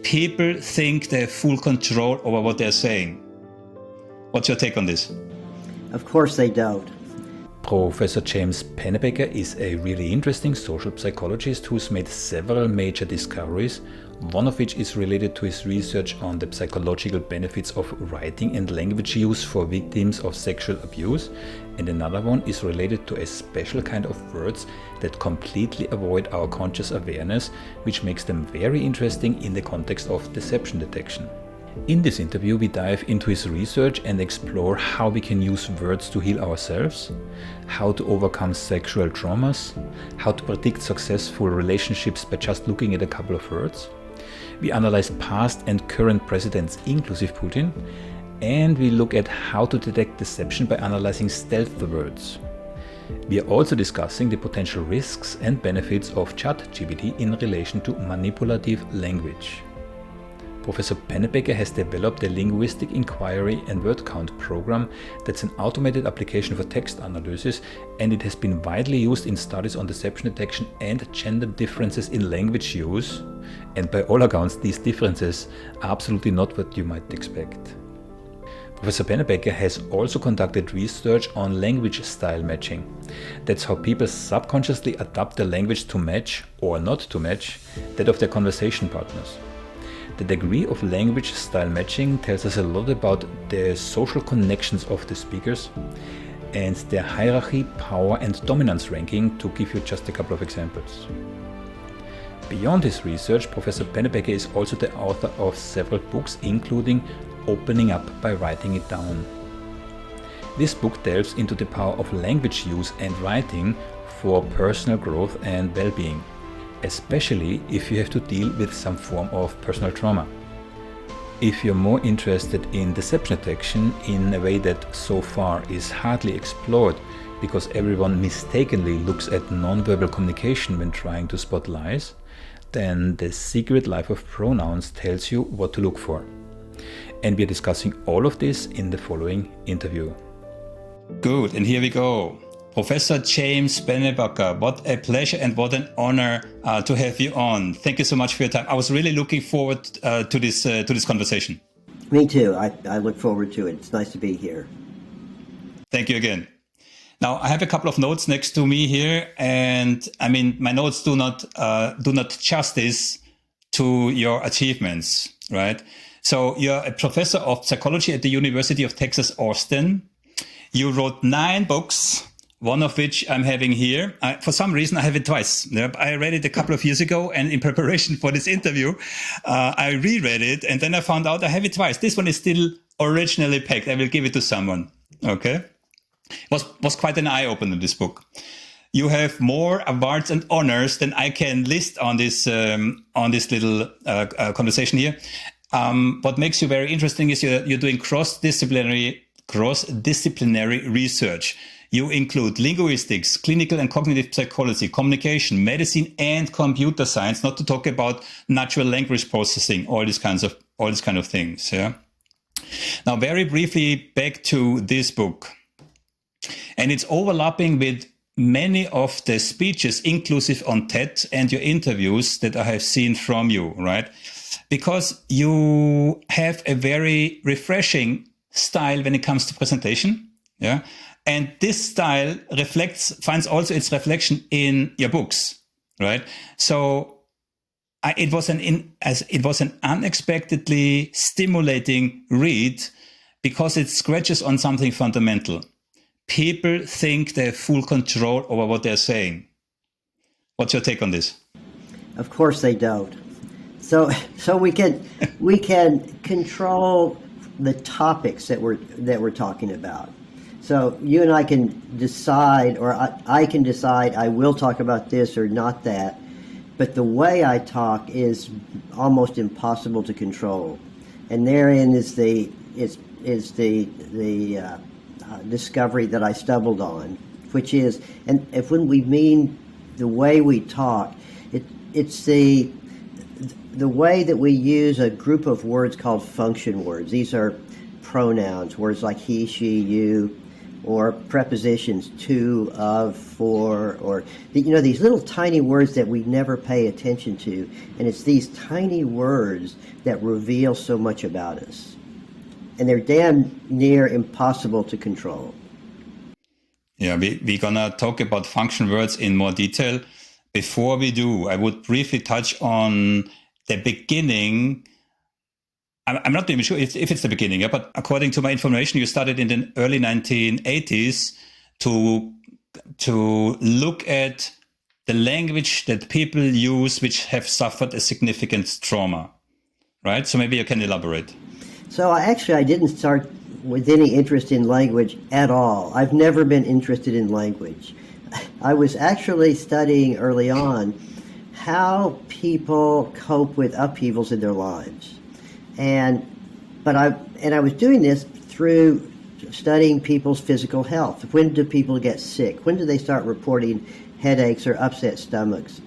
People think they have full control over what they're saying. What's your take on this? Of course they don't. Professor James Pennebaker is a really interesting social psychologist who's made several major discoveries, one of which is related to his research on the psychological benefits of writing and language use for victims of sexual abuse, and another one is related to a special kind of words that completely avoid our conscious awareness, which makes them very interesting in the context of deception detection. In this interview, we dive into his research and explore how we can use words to heal ourselves, how to overcome sexual traumas, how to predict successful relationships by just looking at a couple of words. We analyze past and current presidents, inclusive Putin, and we look at how to detect deception by analyzing stealth words. We are also discussing the potential risks and benefits of ChatGPT in relation to manipulative language. Professor Pennebaker has developed a linguistic inquiry and word count program that's an automated application for text analysis, and it has been widely used in studies on deception detection and gender differences in language use. And by all accounts, these differences are absolutely not what you might expect. Professor Pennebaker has also conducted research on language style matching. That's how people subconsciously adapt their language to match, or not to match, that of their conversation partners. The degree of language style matching tells us a lot about the social connections of the speakers and their hierarchy, power and dominance ranking, to give you just a couple of examples. Beyond his research, Professor Pennebaker is also the author of several books, including Opening Up by Writing It Down. This book delves into the power of language use and writing for personal growth and well-being, especially if you have to deal with some form of personal trauma. If you're more interested in deception detection in a way that so far is hardly explored because everyone mistakenly looks at nonverbal communication when trying to spot lies, then The Secret Life of Pronouns tells you what to look for. And we are discussing all of this in the following interview. Good, and here we go. Professor James Pennebaker, what a pleasure and what an honor to have you on. Thank you so much for your time. I was really looking forward to this conversation. Me too. I look forward to it. It's nice to be here. Thank you again. Now, I have a couple of notes next to me here, and I mean, my notes do not justice to your achievements, right? So you're a professor of psychology at the University of Texas, Austin. You wrote 9 books, one of which I'm having here. For some reason, I have it twice. I read it a couple of years ago, and in preparation for this interview, I reread it, and then I found out I have it twice. This one is still originally packed. I will give it to someone. Okay? Was quite an eye-opener, this book. You have more awards and honors than I can list on this little conversation here. What makes you very interesting is you're doing cross-disciplinary research. You include linguistics, clinical and cognitive psychology, communication, medicine, and computer science, not to talk about natural language processing, all these kind of things. Yeah. Now, very briefly, back to this book. And it's overlapping with many of the speeches, inclusive on TED, and your interviews that I have seen from you, right? Because you have a very refreshing style when it comes to presentation. Yeah. And this style finds also its reflection in your books, right? So it was an unexpectedly stimulating read because it scratches on something fundamental. People think they have full control over what they're saying. What's your take on this? Of course they don't. So we can control the topics that we're talking about. So you and I can decide, or I can decide I will talk about this or not that, but the way I talk is almost impossible to control, and therein is the discovery that I stumbled on, which is, and when we mean the way we talk, it's the way that we use a group of words called function words. These are pronouns, words like he, she, you, or prepositions to, of, for, or these little tiny words that we never pay attention to, and it's these tiny words that reveal so much about us, and they're damn near impossible to control. Yeah, we're gonna talk about function words in more detail. Before we do, I would briefly touch on the beginning. I'm not even sure if it's the beginning, but according to my information, you started in the early 1980s to look at the language that people use which have suffered a significant trauma, right? So maybe you can elaborate. So I didn't start with any interest in language at all. I've never been interested in language. I was actually studying early on how people cope with upheavals in their lives. I was doing this through studying people's physical health. When do people get sick? When do they start reporting headaches or upset stomachs?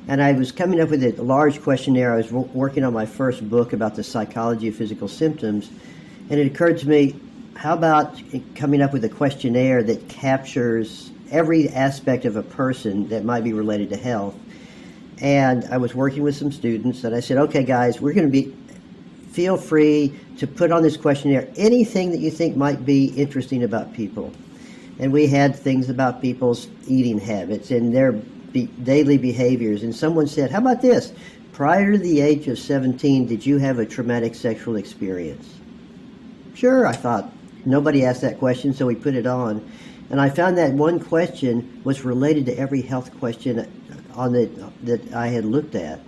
And I was coming up with a large questionnaire. I was working on my first book about the psychology of physical symptoms, and it occurred to me, how about coming up with a questionnaire that captures every aspect of a person that might be related to health? And I was working with some students, and I said, okay, guys, feel free to put on this questionnaire anything that you think might be interesting about people. And we had things about people's eating habits and their daily behaviors. And someone said, how about this? Prior to the age of 17, did you have a traumatic sexual experience? Sure, I thought. Nobody asked that question, so we put it on. And I found that one question was related to every health question that I had looked at.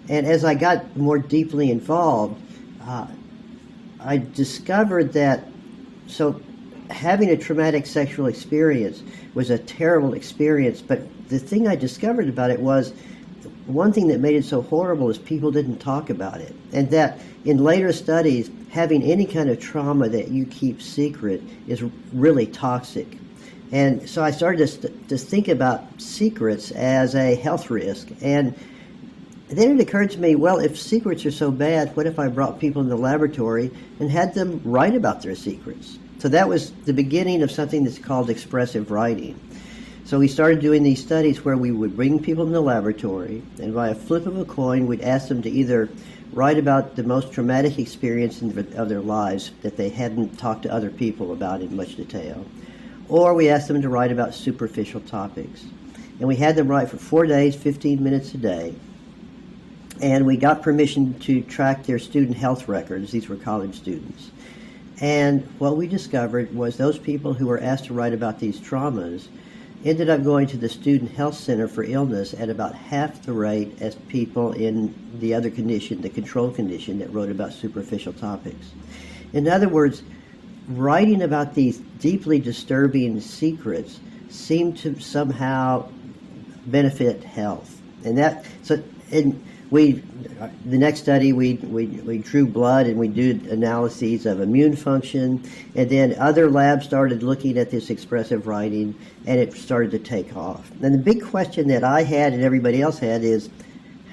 And as I got more deeply involved, I discovered that having a traumatic sexual experience was a terrible experience, but the thing I discovered about it was one thing that made it so horrible is people didn't talk about it, and that in later studies, having any kind of trauma that you keep secret is really toxic. And so I started to think about secrets as a health risk. And then it occurred to me, well, if secrets are so bad, what if I brought people in the laboratory and had them write about their secrets? So that was the beginning of something that's called expressive writing. So we started doing these studies where we would bring people in the laboratory, and by a flip of a coin, we'd ask them to either write about the most traumatic experience of their lives that they hadn't talked to other people about in much detail, or we asked them to write about superficial topics. And we had them write for 4 days, 15 minutes a day. And we got permission to track their student health records. These were college students. And what we discovered was those people who were asked to write about these traumas ended up going to the Student Health Center for illness at about half the rate as people in the other condition, the control condition, that wrote about superficial topics. In other words, writing about these deeply disturbing secrets seemed to somehow benefit health. The next study, we drew blood and we did analyses of immune function, and then other labs started looking at this expressive writing, and it started to take off. And the big question that I had and everybody else had is,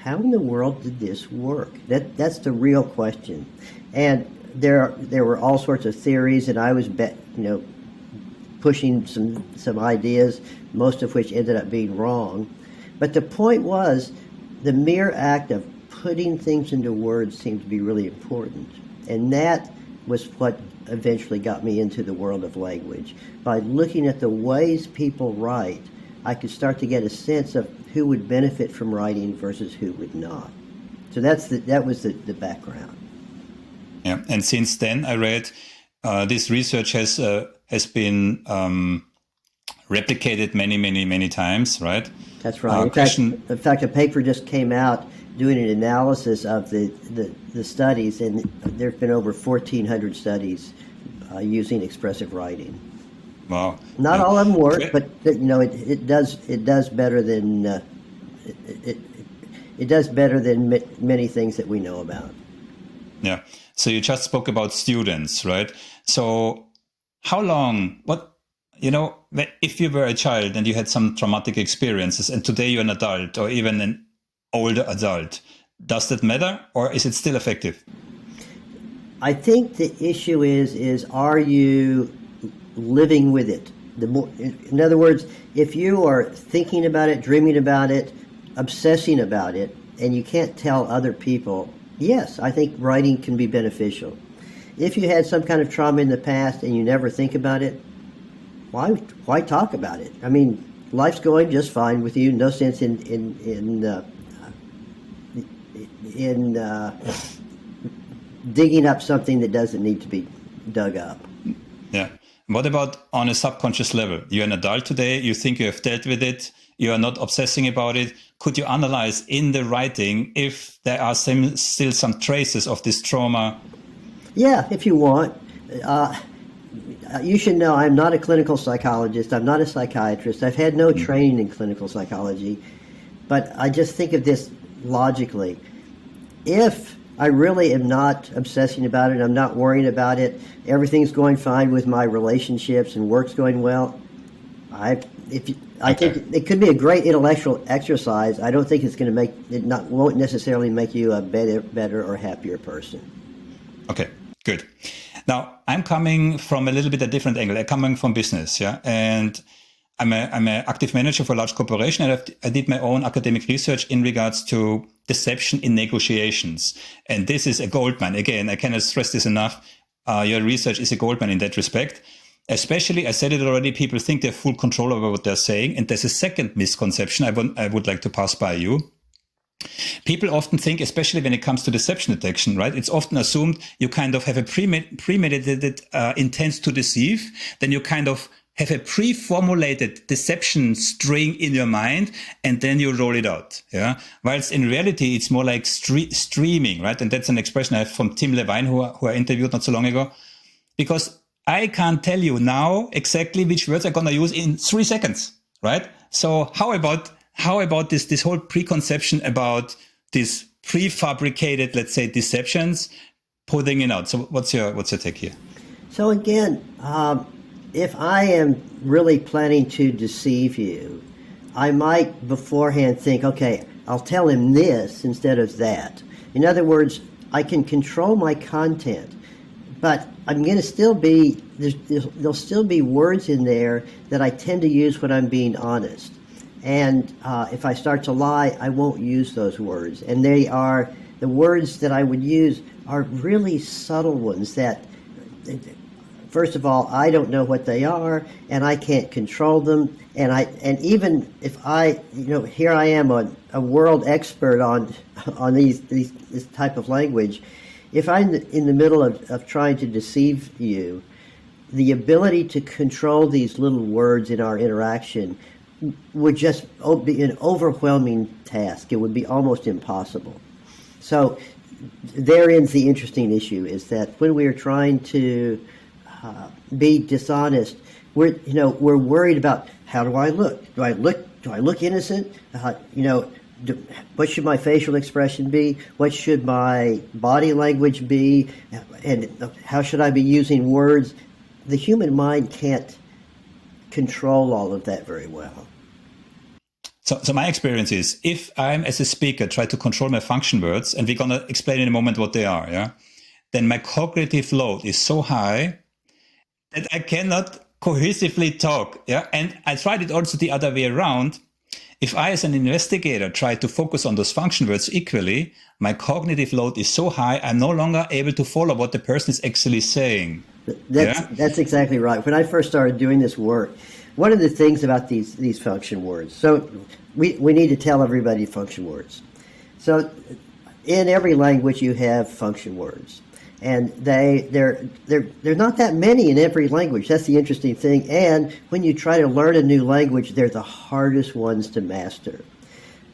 how in the world did this work? That's the real question. And there were all sorts of theories, and I was pushing some ideas, most of which ended up being wrong. But the point was, the mere act of putting things into words seemed to be really important. And that was what eventually got me into the world of language. By looking at the ways people write, I could start to get a sense of who would benefit from writing versus who would not. So that was the background. Yeah, and since then I read this research has been replicated many times, right? That's right. In fact, a paper just came out doing an analysis of the studies, and there have been over 1,400 studies using expressive writing. Wow! Not all of them work, but it does better than it does better than many things that we know about. Yeah. So you just spoke about students, right? So how long? If you were a child and you had some traumatic experiences, and today you're an adult or even an older adult, does that matter, or is it still effective? I think the issue is are you living with it. The more, in other words, if you are thinking about it, dreaming about it, obsessing about it, and you can't tell other people, yes, I think writing can be beneficial. If you had some kind of trauma in the past and you never think about it, why talk about it? I mean, life's going just fine with you. No sense in digging up something that doesn't need to be dug up. Yeah. What about on a subconscious level? You're an adult today. You think you have dealt with it. You are not obsessing about it. Could you analyze in the writing if there are still some traces of this trauma? Yeah, if you want. You should know I'm not a clinical psychologist. I'm not a psychiatrist. I've had no training in clinical psychology. But I just think of this logically. If I really am not obsessing about it, I'm not worrying about it, everything's going fine with my relationships and work's going well, I think it could be a great intellectual exercise. I don't think it's going to won't necessarily make you a better or happier person. Okay, good. Now, I'm coming from a little bit a different angle. I'm coming from business, yeah, and I'm an active manager for a large corporation, and I did my own academic research in regards to deception in negotiations. And this is a goldmine. Again, I cannot stress this enough. Your research is a goldmine in that respect. Especially, I said it already, people think they have full control over what they're saying. And there's a second misconception I would like to pass by you. People often think, especially when it comes to deception detection, right? It's often assumed you kind of have a premeditated intent to deceive. Then you kind of have a pre-formulated deception string in your mind, and then you roll it out. Yeah. Whilst in reality, it's more like streaming, right? And that's an expression I have from Tim Levine, who I interviewed not so long ago, because I can't tell you now exactly which words I'm going to use in 3 seconds, right? So how about this whole preconception about these prefabricated, let's say, deceptions, putting it out? So what's your take here? So again, if I am really planning to deceive you, I might beforehand think, okay, I'll tell him this instead of that. In other words, I can control my content, but I'm going to still be, there'll still be words in there that I tend to use when I'm being honest. And if I start to lie, I won't use those words. And the words that I would use are really subtle ones that, first of all, I don't know what they are, and I can't control them. And even if here I am, a world expert on this type of language. If I'm in the middle of trying to deceive you, the ability to control these little words in our interaction would just be an overwhelming task. It would be almost impossible. So therein the interesting issue is that when we are trying to be dishonest, we're worried about, how do I look? Do I look innocent? What should my facial expression be? What should my body language be? And how should I be using words? The human mind can't control all of that very well. So my experience is, if I'm, as a speaker, try to control my function words, and we're going to explain in a moment what they are, yeah, then my cognitive load is so high that I cannot cohesively talk, yeah. And I tried it also the other way around. If I, as an investigator, try to focus on those function words equally, my cognitive load is so high, I'm no longer able to follow what the person is actually saying. That's exactly right. When I first started doing this work, one of the things about these function words, so we need to tell everybody function words. So in every language you have function words. And they're not that many in every language. That's the interesting thing. And when you try to learn a new language, they're the hardest ones to master.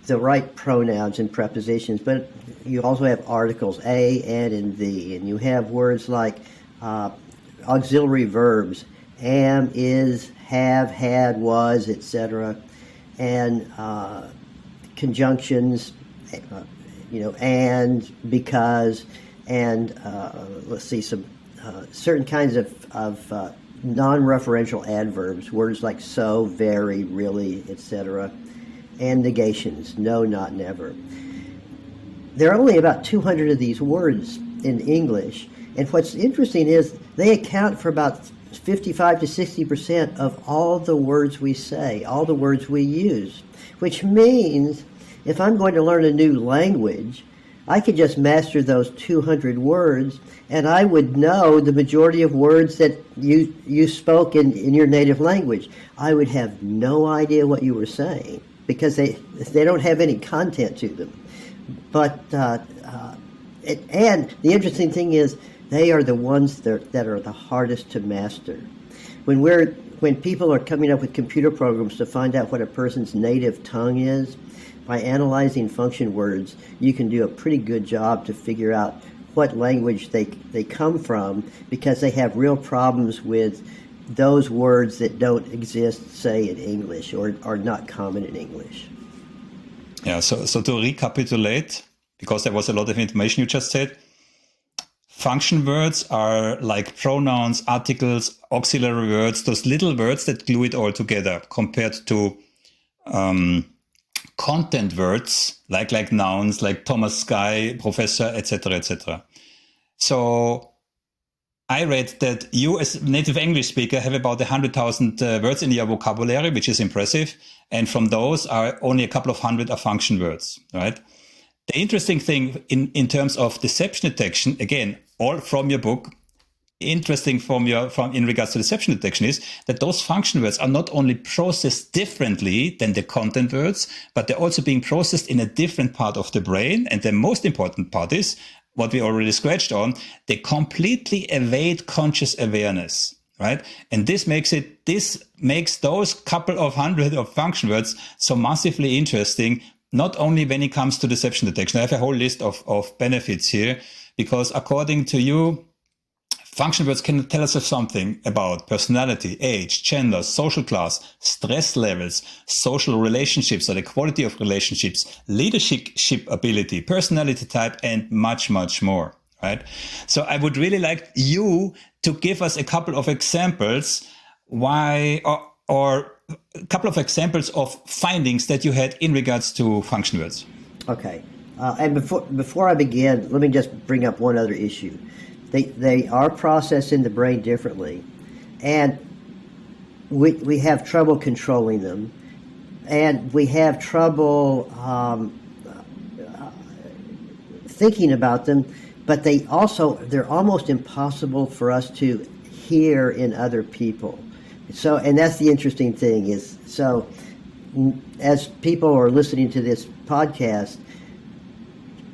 The right pronouns and prepositions, but you also have articles, a, and the, and you have words like auxiliary verbs, am, is, have, had, was, etc., and conjunctions, and, because, and let's see, some certain kinds of non-referential adverbs, words like so, very, really, etc., and negations, no, not, never. There are only about 200 of these words in English. And what's interesting is they account for about 55 to 60% of all the words we say, all the words we use, which means if I'm going to learn a new language, I could just master those 200 words, and I would know the majority of words that you spoke in your native language. I would have no idea what you were saying because they don't have any content to them. But and the interesting thing is they are the ones that are the hardest to master. When people are coming up with computer programs to find out what a person's native tongue is, by analyzing function words, you can do a pretty good job to figure out what language they come from, because they have real problems with those words that don't exist, say, in English or are not common in English. Yeah, so to recapitulate, because there was a lot of information you just said, function words are like pronouns, articles, auxiliary words, those little words that glue it all together, compared to content words like nouns, like Thomas Sky, professor, etc., etc. So I read that you, as a native English speaker, have about 100,000 words in your vocabulary, which is impressive. And from those, are only a couple of hundred are function words, right? The interesting thing in terms of deception detection, again, all from your book, interesting in regards to deception detection, is that those function words are not only processed differently than the content words, but they're also being processed in a different part of the brain. And the most important part is what we already scratched on: they completely evade conscious awareness, right? And this makes those couple of hundred of function words so massively interesting, not only when it comes to deception detection. I have a whole list of benefits here, because according to you, function words can tell us something about personality, age, gender, social class, stress levels, social relationships or the quality of relationships, leadership ability, personality type, and much, much more, right? So I would really like you to give us a couple of examples or a couple of examples of findings that you had in regards to function words. Okay. And before I begin, let me just bring up one other issue. They are processed in the brain differently, and we have trouble controlling them, and we have trouble thinking about them, but they're almost impossible for us to hear in other people. So, and that's the interesting thing is, so as people are listening to this podcast,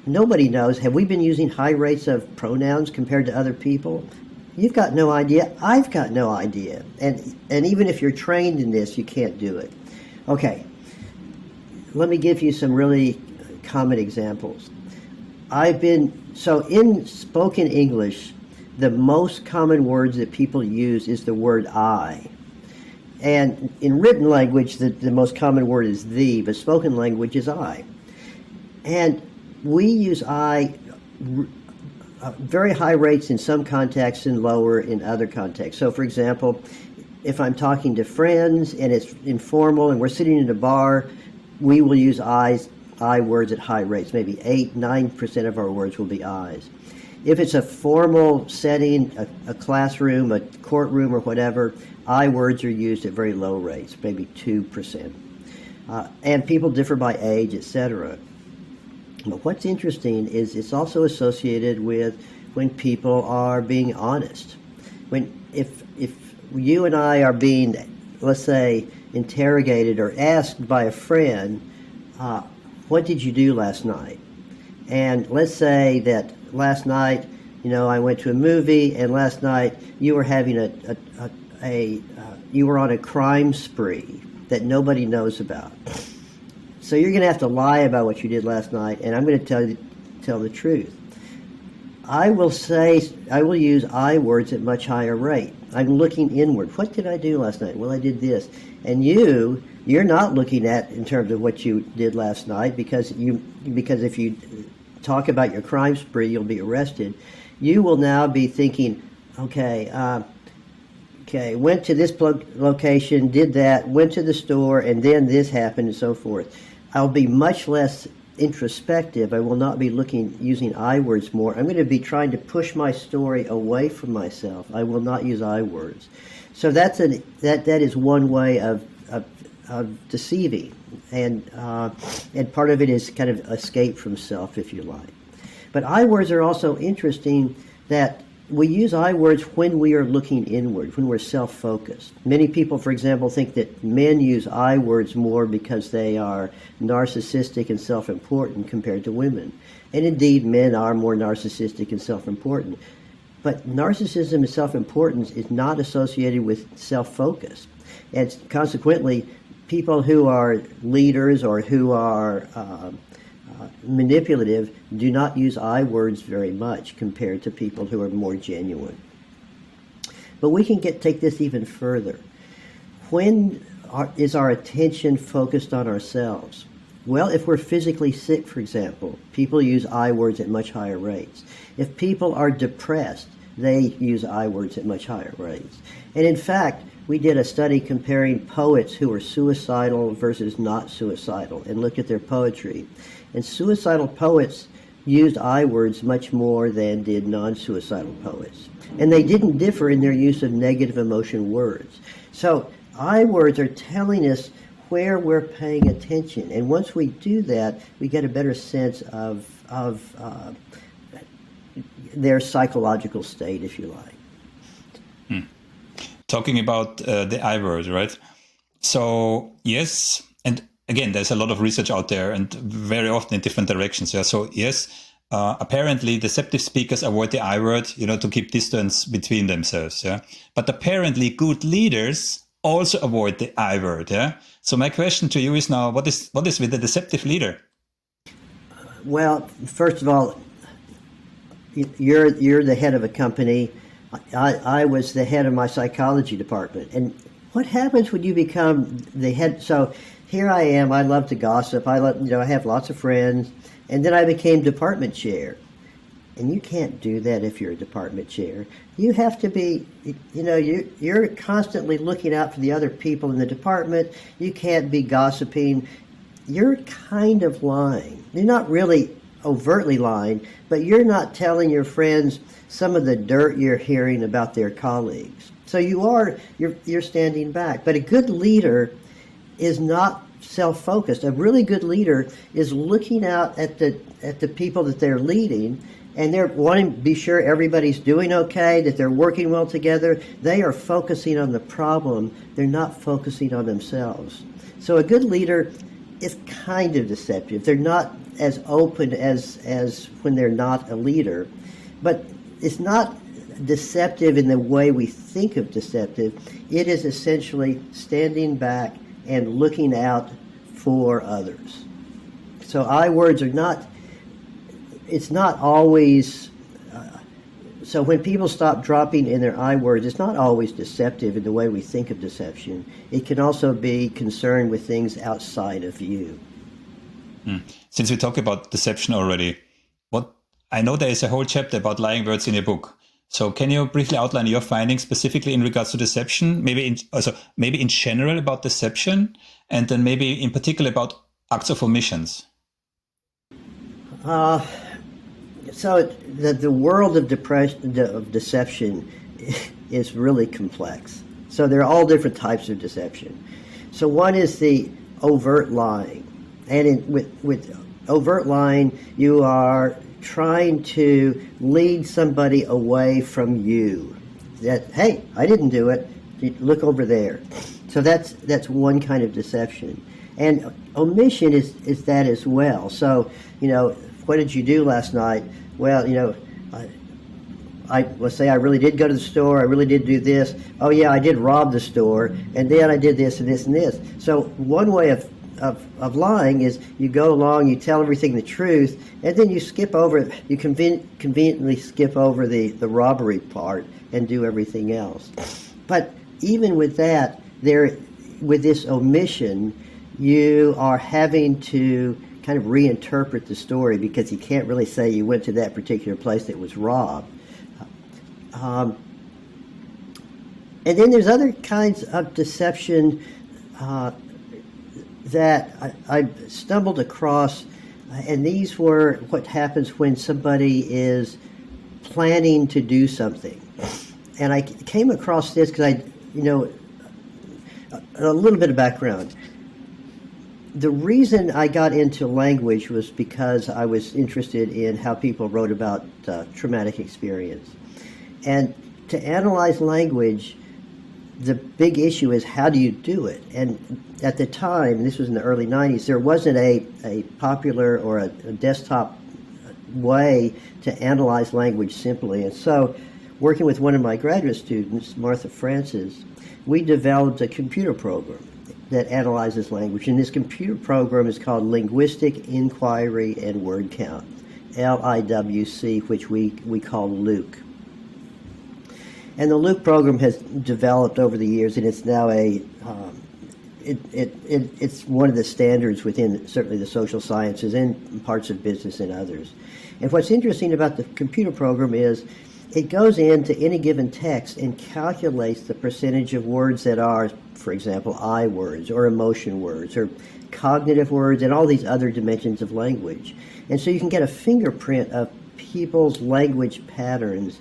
nobody knows. Have we been using high rates of pronouns compared to other people? You've got no idea. I've got no idea. And even if you're trained in this, you can't do it. Okay. Let me give you some really common examples. In spoken English, the most common words that people use is the word I. And in written language, the most common word is thee, but spoken language is I. And we use I very high rates in some contexts and lower in other contexts. So, for example, if I'm talking to friends and it's informal and we're sitting in a bar, we will use I words at high rates. Maybe 8-9% of our words will be I's. If it's a formal setting, a classroom, a courtroom, or whatever, I words are used at very low rates, maybe 2%. And people differ by age, etc. But what's interesting is it's also associated with when people are being honest. If you and I are being, let's say, interrogated or asked by a friend, what did you do last night? And let's say that last night, I went to a movie, and last night you were having you were on a crime spree that nobody knows about. So you're going to have to lie about what you did last night, and I'm going to tell the truth. I will use I words at much higher rate. I'm looking inward. What did I do last night? Well, I did this. And you're not looking at in terms of what you did last night, because if you talk about your crime spree, you'll be arrested. You will now be thinking, okay, went to this location, did that, went to the store, and then this happened, and so forth. I'll be much less introspective. I will not be using I words more. I'm going to be trying to push my story away from myself. I will not use I words. So that is one way of deceiving, and part of it is kind of escape from self, if you like. But I words are also interesting, that we use I words when we are looking inward, when we're self-focused. Many people, for example, think that men use I words more because they are narcissistic and self-important compared to women. And indeed, men are more narcissistic and self-important. But narcissism and self-importance is not associated with self-focus. And consequently, people who are leaders or who are manipulative do not use I words very much compared to people who are more genuine. But we can take this even further. When is our attention focused on ourselves? Well, if we're physically sick, for example, people use I words at much higher rates. If people are depressed, they use I words at much higher rates. And in fact, we did a study comparing poets who were suicidal versus not suicidal and looked at their poetry. And suicidal poets used I words much more than did non-suicidal poets. And they didn't differ in their use of negative emotion words. So I words are telling us where we're paying attention. And once we do that, we get a better sense of their psychological state, if you like. Talking about the I word, right? So yes, and again, there's a lot of research out there, and very often in different directions. Yeah. So yes, apparently deceptive speakers avoid the I word, to keep distance between themselves. Yeah. But apparently good leaders also avoid the I word. Yeah. So my question to you is now, what is with the deceptive leader? Well, first of all, you're the head of a company. I was the head of my psychology department. And what happens when you become the head? So here I am. I love to gossip. I have lots of friends. And then I became department chair. And you can't do that if you're a department chair. You have to be, you're constantly looking out for the other people in the department. You can't be gossiping. You're kind of lying. You're not really overtly lying, but you're not telling your friends some of the dirt you're hearing about their colleagues. So you're standing back. But a good leader is not self-focused. A really good leader is looking out at the people that they're leading, and they're wanting to be sure everybody's doing okay, that they're working well together. They are focusing on the problem. They're not focusing on themselves. So a good leader is kind of deceptive. They're not as open as when they're not a leader, but it's not deceptive in the way we think of deceptive. It is essentially standing back and looking out for others. So I words are not, it's not always, so when people stop dropping in their I words, it's not always deceptive in the way we think of deception. It can also be concerned with things outside of you. Since we talk about deception already, I know there is a whole chapter about lying words in your book. So can you briefly outline your findings specifically in regards to deception, maybe in general about deception, and then maybe in particular about acts of omissions? So the world of deception is really complex. So there are all different types of deception. So one is the overt lying. And with overt lying, you are trying to lead somebody away from you. That, hey, I didn't do it. Look over there. So that's one kind of deception. And omission is that as well. So, what did you do last night? Well, let's say I really did go to the store. I really did do this. Oh yeah, I did rob the store, and then I did this and this and this. So one way of lying is you go along, you tell everything the truth, and then you conveniently skip over the robbery part and do everything else. But even with that, with this omission, you are having to kind of reinterpret the story because you can't really say you went to that particular place that was robbed. And then there's other kinds of deception that I stumbled across And these were what happens when somebody is planning to do something. And I came across this because a little bit of background. The reason I got into language was because I was interested in how people wrote about traumatic experience. And to analyze language, the big issue is how do you do it? And at the time, this was in the early 90s, there wasn't a popular or a desktop way to analyze language simply. And so, working with one of my graduate students, Martha Francis, we developed a computer program that analyzes language. And this computer program is called Linguistic Inquiry and Word Count, LIWC, which we call LIWC. And the LIWC program has developed over the years, and it's now it's one of the standards within certainly the social sciences and parts of business and others. And what's interesting about the computer program is it goes into any given text and calculates the percentage of words that are, for example, I words or emotion words or cognitive words and all these other dimensions of language. And so you can get a fingerprint of people's language patterns,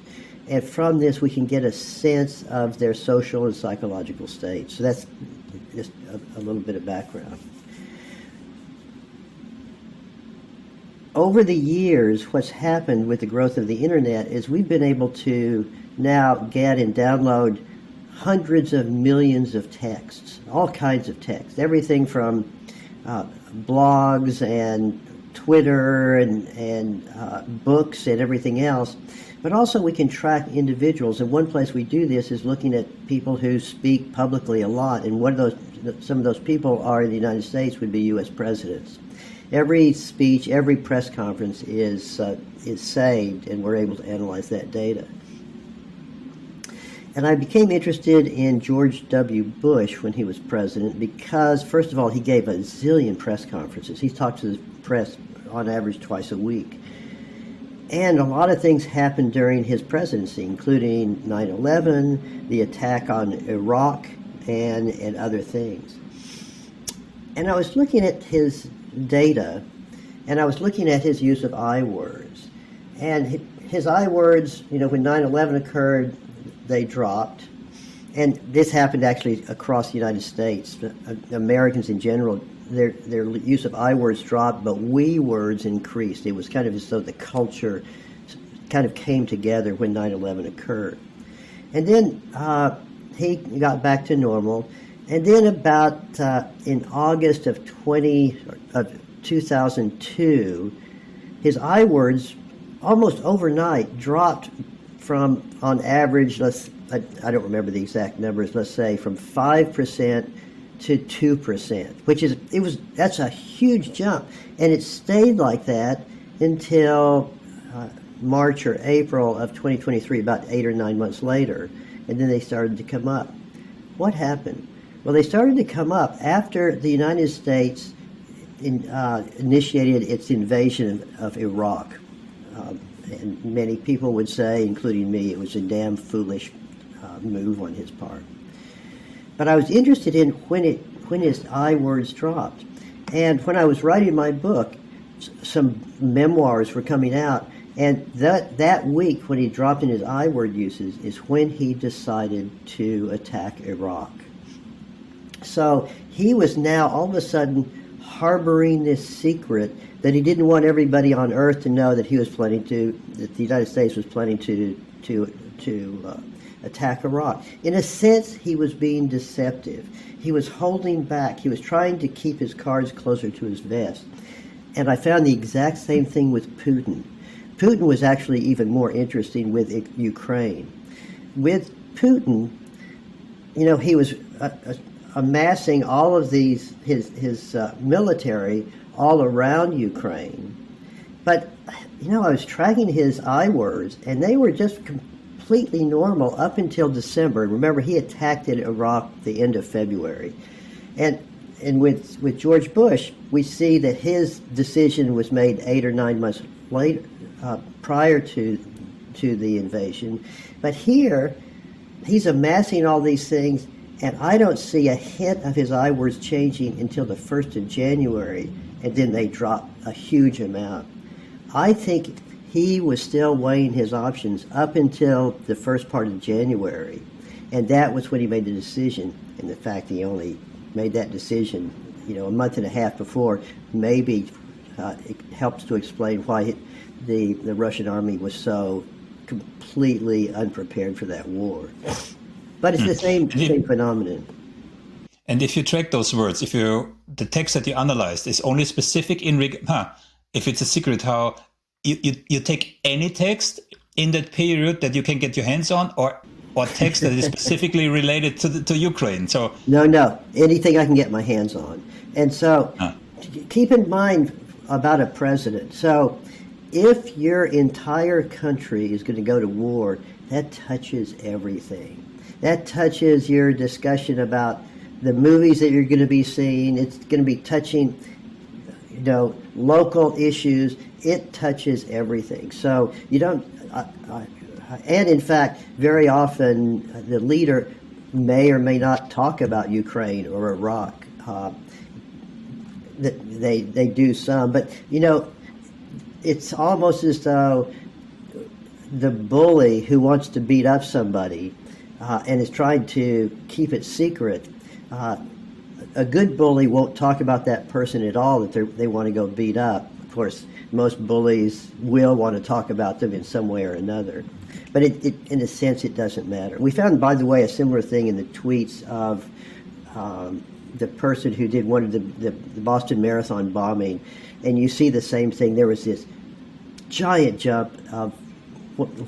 and from this we can get a sense of their social and psychological state. So that's just a little bit of background. Over the years, what's happened with the growth of the internet is we've been able to now get and download hundreds of millions of texts, all kinds of texts, everything from blogs and Twitter and books and everything else. But also we can track individuals, and one place we do this is looking at people who speak publicly a lot, and some of those people are in the United States would be U.S. presidents. Every speech, every press conference is saved, and we're able to analyze that data. And I became interested in George W. Bush when he was president because, first of all, he gave a zillion press conferences. He talked to the press on average twice a week. And a lot of things happened during his presidency, including 9/11, the attack on Iraq, and other things. And I was looking at his data, and I was looking at his use of I words. And his I words, when 9/11 occurred, they dropped. And this happened actually across the United States. Americans in general, their use of I words dropped, but we words increased. It was kind of as though the culture kind of came together when 9/11 occurred. And then he got back to normal. And then about in August of 2002, his I words almost overnight dropped from, on average, I don't remember the exact numbers, let's say from 5% to 2%, that's a huge jump. And it stayed like that until March or April of 2023, about 8 or 9 months later, and then they started to come up. What happened? Well, they started to come up after the United States initiated its invasion of Iraq. And many people would say, including me, it was a damn foolish move on his part. But I was interested in when his I words dropped. And when I was writing my book, some memoirs were coming out, and that week when he dropped in his I word uses is when he decided to attack Iraq. So he was now all of a sudden harboring this secret that he didn't want everybody on Earth to know that that the United States was planning to attack Iraq. In a sense, he was being deceptive. He was holding back. He was trying to keep his cards closer to his vest. And I found the exact same thing with Putin. Putin was actually even more interesting with Ukraine. With Putin, he was amassing all of his military all around Ukraine. But, I was tracking his I words, and they were just completely normal up until December. Remember, he attacked in Iraq the end of February. And with George Bush, we see that his decision was made 8 or 9 months later, prior to the invasion. But here, he's amassing all these things, and I don't see a hint of his I words changing until the 1st of January. and then they drop a huge amount. I think he was still weighing his options up until the first part of January, and that was when he made the decision. And the fact he only made that decision, a month and a half before, maybe it helps to explain why the Russian army was so completely unprepared for that war. But it's the same phenomenon. And if you track those words, the text that you analyzed is only specific if it's a secret, how you take any text in that period that you can get your hands on, or text that is specifically related to Ukraine. So no, anything I can get my hands on. And so keep in mind about a president. So if your entire country is going to go to war, that touches everything. That touches your discussion about the movies that you're going to be seeing. It's going to be touching, local issues. It touches everything. So you don't, and in fact, very often the leader may or may not talk about Ukraine or Iraq. They do some, but it's almost as though the bully who wants to beat up somebody and is trying to keep it secret. A good bully won't talk about that person at all that they want to go beat up. Of course, most bullies will want to talk about them in some way or another. But in a sense, it doesn't matter. We found, by the way, a similar thing in the tweets of the person who did one of the Boston Marathon bombing, and you see the same thing. There was this giant jump of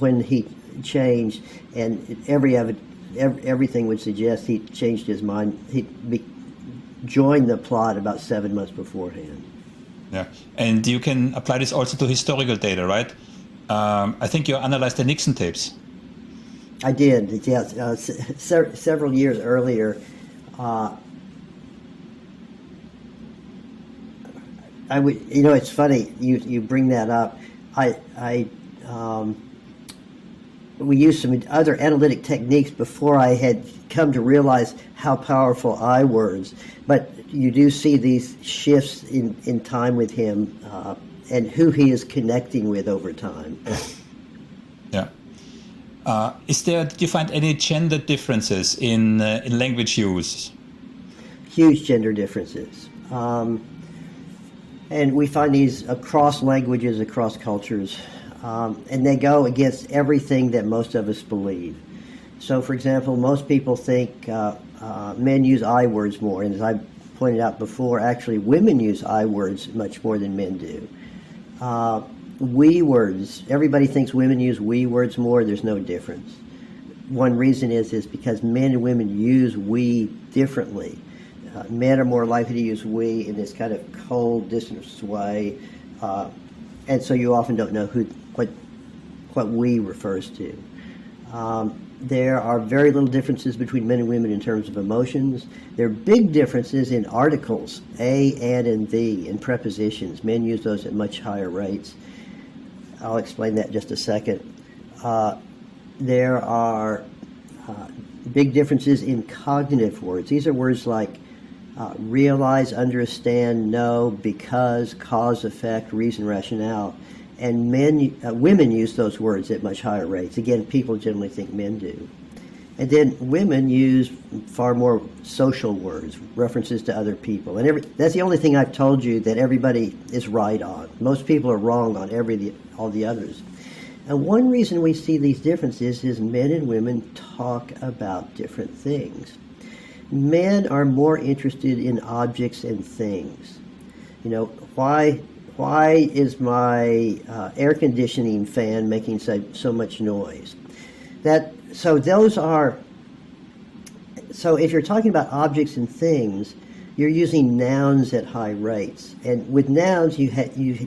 when he changed, and everything would suggest he changed his mind. He joined the plot about 7 months beforehand. Yeah, and you can apply this also to historical data, right? I think you analyzed the Nixon tapes. I did, yes. Several years earlier, I would. It's funny you bring that up. We used some other analytic techniques before I had come to realize how powerful I words. But you do see these shifts in time with him and who he is connecting with over time. Yeah. Did you find any gender differences in language use? Huge gender differences. And we find these across languages, across cultures. And they go against everything that most of us believe. So, for example, most people think men use I words more. And as I pointed out before, actually women use I words much more than men do. We words, everybody thinks women use we words more. There's no difference. One reason is because men and women use we differently. Men are more likely to use we in this kind of cold, distant way. And so you often don't know what we refers to. There are very little differences between men and women in terms of emotions. There are big differences in articles, a, and the, and prepositions. Men use those at much higher rates. I'll explain that in just a second. There are big differences in cognitive words. These are words like realize, understand, know, because, cause, effect, reason, rationale. And women use those words at much higher rates. Again, people generally think men do. And then women use far more social words, references to other people. And that's the only thing I've told you that everybody is right on. Most people are wrong on all the others. And one reason we see these differences is men and women talk about different things. Men are more interested in objects and things. Why is my air conditioning fan making so much noise? So if you're talking about objects and things, you're using nouns at high rates. And with nouns, you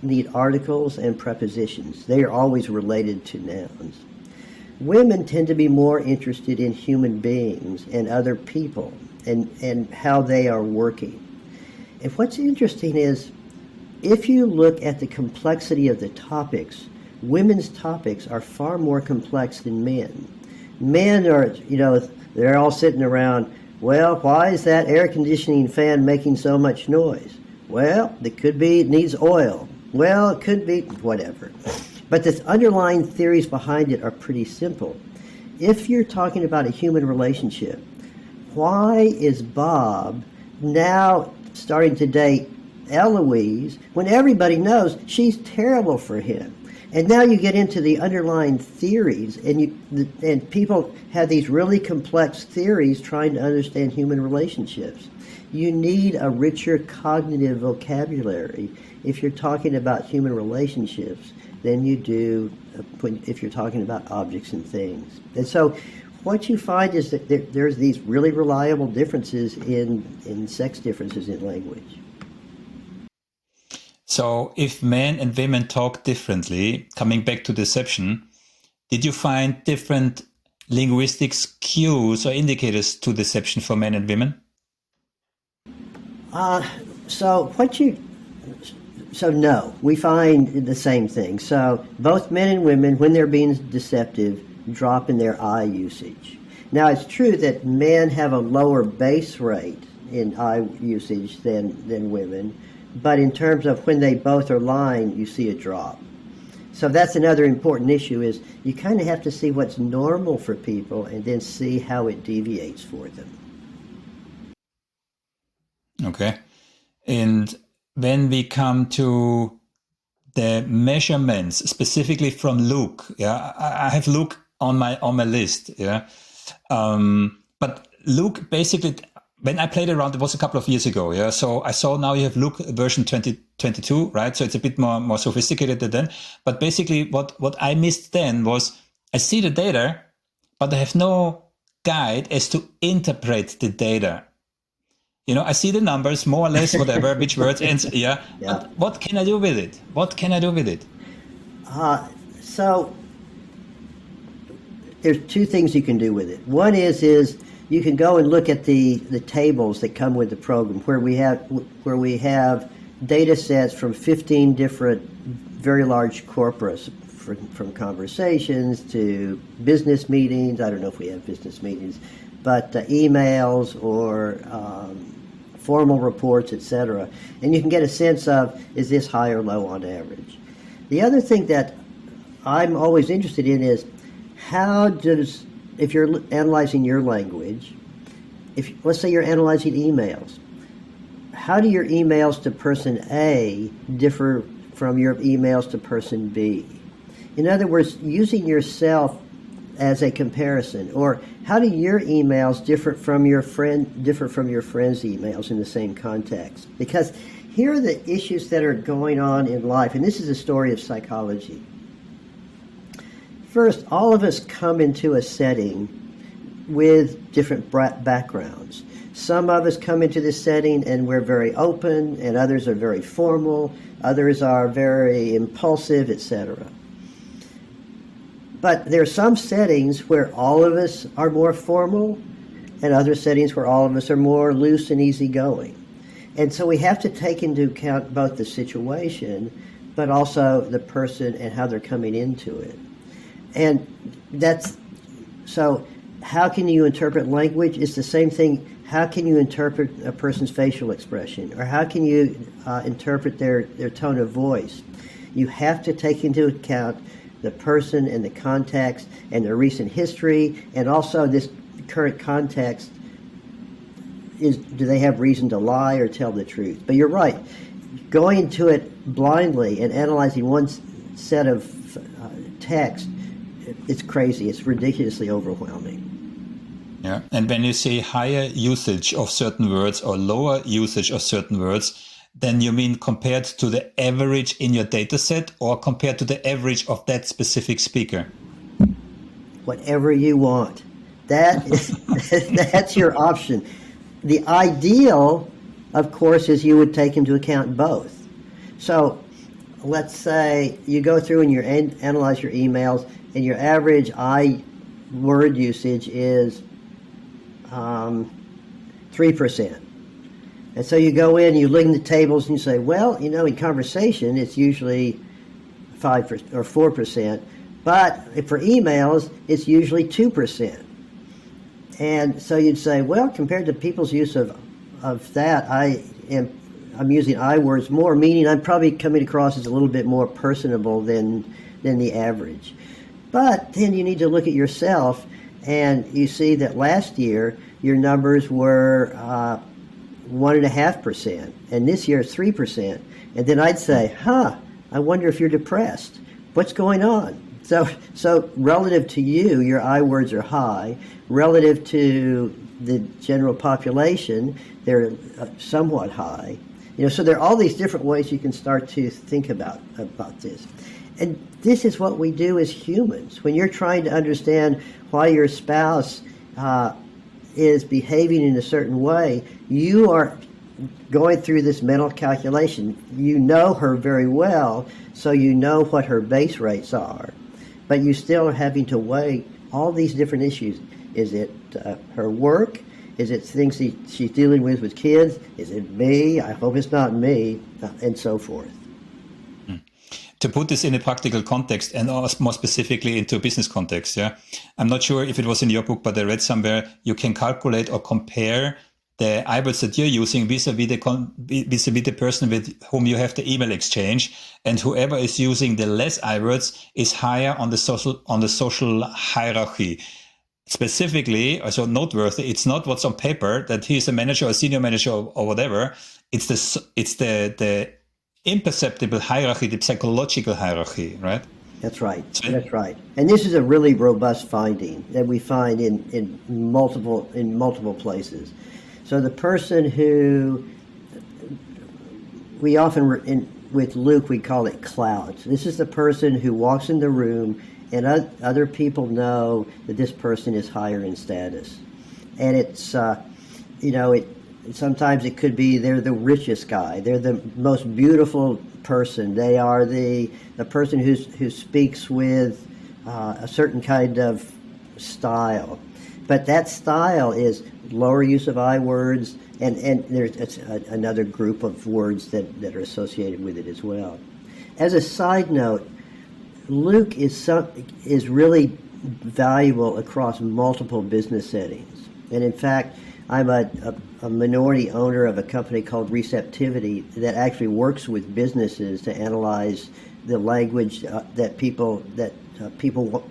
need articles and prepositions. They are always related to nouns. Women tend to be more interested in human beings and other people and how they are working. And what's interesting is, if you look at the complexity of the topics, women's topics are far more complex than men. Men are, they're all sitting around, well, why is that air conditioning fan making so much noise? Well, it could be it needs oil. Well, it could be whatever. But the underlying theories behind it are pretty simple. If you're talking about a human relationship, why is Bob now starting to date Eloise when everybody knows she's terrible for him? And now you get into the underlying theories, and people have these really complex theories trying to understand human relationships. You need a richer cognitive vocabulary if you're talking about human relationships than you do if you're talking about objects and things. And so what you find is that there's these really reliable differences in sex differences in language. So if men and women talk differently, coming back to deception, did you find different linguistic cues or indicators to deception for men and women? So no, we find the same thing. So both men and women, when they're being deceptive, drop in their I usage. Now it's true that men have a lower base rate in I usage than women, but in terms of when they both are lying, you see a drop. So that's another important issue, is you kind of have to see what's normal for people and then see how it deviates for them. Okay. And when we come to the measurements, specifically from Luke, I have Luke on my list, but Luke basically, when I played around, it was a couple of years ago, so I saw now you have Luke version 2022, right? So it's a bit more sophisticated than then. But basically, what I missed then was I see the data, but I have no guide as to interpret the data. I see the numbers, more or less, whatever, which words, and But what can I do with it? So there's two things you can do with it. One is you can go and look at the tables that come with the program, where we have data sets from 15 different very large corporates, from conversations to business meetings. I don't know if we have business meetings, but emails or formal reports, etc. And you can get a sense of, is this high or low on average? The other thing that I'm always interested in is, if you're analyzing your language, let's say you're analyzing emails, how do your emails to person A differ from your emails to person B? In other words, using yourself as a comparison, or how do your emails differ from your friend's emails in the same context? Because here are the issues that are going on in life, and this is a story of psychology. First, all of us come into a setting with different backgrounds. Some of us come into this setting and we're very open, and others are very formal, others are very impulsive, etc. But there are some settings where all of us are more formal, and other settings where all of us are more loose and easygoing. And so we have to take into account both the situation, but also the person and how they're coming into it. And so how can you interpret language? It's the same thing. How can you interpret a person's facial expression? Or how can you interpret their tone of voice? You have to take into account the person and the context and their recent history, and also this current context. Do they have reason to lie or tell the truth? But you're right. Going into it blindly and analyzing one set of text, it's crazy. It's ridiculously overwhelming. Yeah, and when you say higher usage of certain words or lower usage of certain words, then you mean compared to the average in your data set, or compared to the average of that specific speaker? Whatever you want. That's your option. The ideal, of course, is you would take into account both. So let's say you go through and you analyze your emails, and your average word usage is 3%. And so you go in, you look in the tables, and you say, well, in conversation, it's usually 5% or 4%, but for emails, it's usually 2%. And so you'd say, well, compared to people's use of that, I am I'm using I words more, meaning I'm probably coming across as a little bit more personable than the average. But then you need to look at yourself, and you see that last year your numbers were 1.5%, and this year it's 3%. And then I'd say, I wonder if you're depressed. What's going on? So relative to you, your I words are high. Relative to the general population, they're somewhat high. So there are all these different ways you can start to think about this. And this is what we do as humans. When you're trying to understand why your spouse is behaving in a certain way, you are going through this mental calculation. You know her very well, so you know what her base rates are. But you still are having to weigh all these different issues. Is it her work? Is it things she's dealing with kids? Is it me? I hope it's not me, and so forth. To put this in a practical context, and more specifically into a business context, I'm not sure if it was in your book, but I read somewhere you can calculate or compare the I words that you're using vis-a-vis the person with whom you have the email exchange, and whoever is using the less I words is higher on the social hierarchy. Specifically, also noteworthy, it's not what's on paper that he's a manager or a senior manager or whatever. It's the imperceptible hierarchy, the psychological hierarchy, right? That's right. That's right. And this is a really robust finding that we find in multiple places. So the person who we often with Luke we call it clouds. This is the person who walks in the room and other people know that this person is higher in status, and it's sometimes it could be they're the richest guy, they're the most beautiful person, they are the person who speaks with a certain kind of style, but that style is lower use of I words, and there's another group of words that are associated with it as well. As a side note, Luke is really valuable across multiple business settings. And in fact, I'm a minority owner of a company called Receptivity that actually works with businesses to analyze the language that people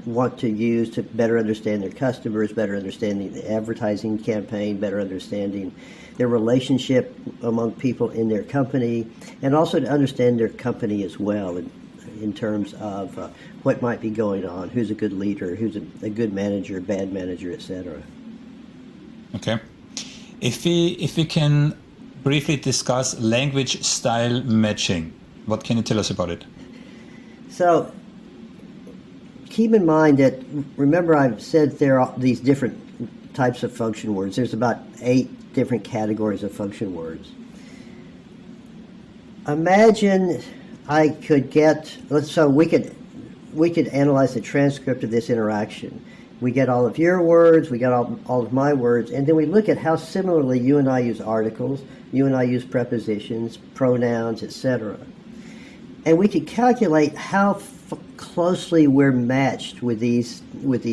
want to use to better understand their customers, better understanding the advertising campaign, better understanding their relationship among people in their company, and also to understand their company as well in terms of what might be going on, who's a good leader, who's a good manager, bad manager, etc. Okay. If we can briefly discuss language style matching, what can you tell us about it? So keep in mind that, remember I've said there are these different types of function words. There's about 8 different categories of function words. Imagine I could we could analyze the transcript of this interaction. We get all of your words, we get all of my words, and then we look at how similarly you and I use articles, you and I use prepositions, pronouns, etc. And we could calculate how closely we're matched with these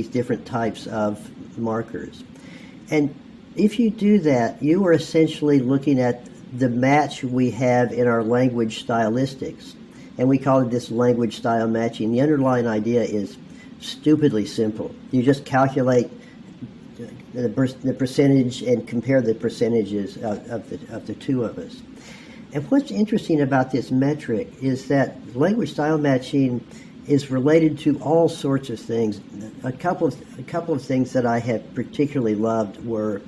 different types of markers. And if you do that, you are essentially looking at the match we have in our language stylistics. And we call it this language style matching. The underlying idea is stupidly simple. You just calculate the percentage and compare the percentages of the two of us. And what's interesting about this metric is that language style matching is related to all sorts of things. A couple of things that I have particularly loved were,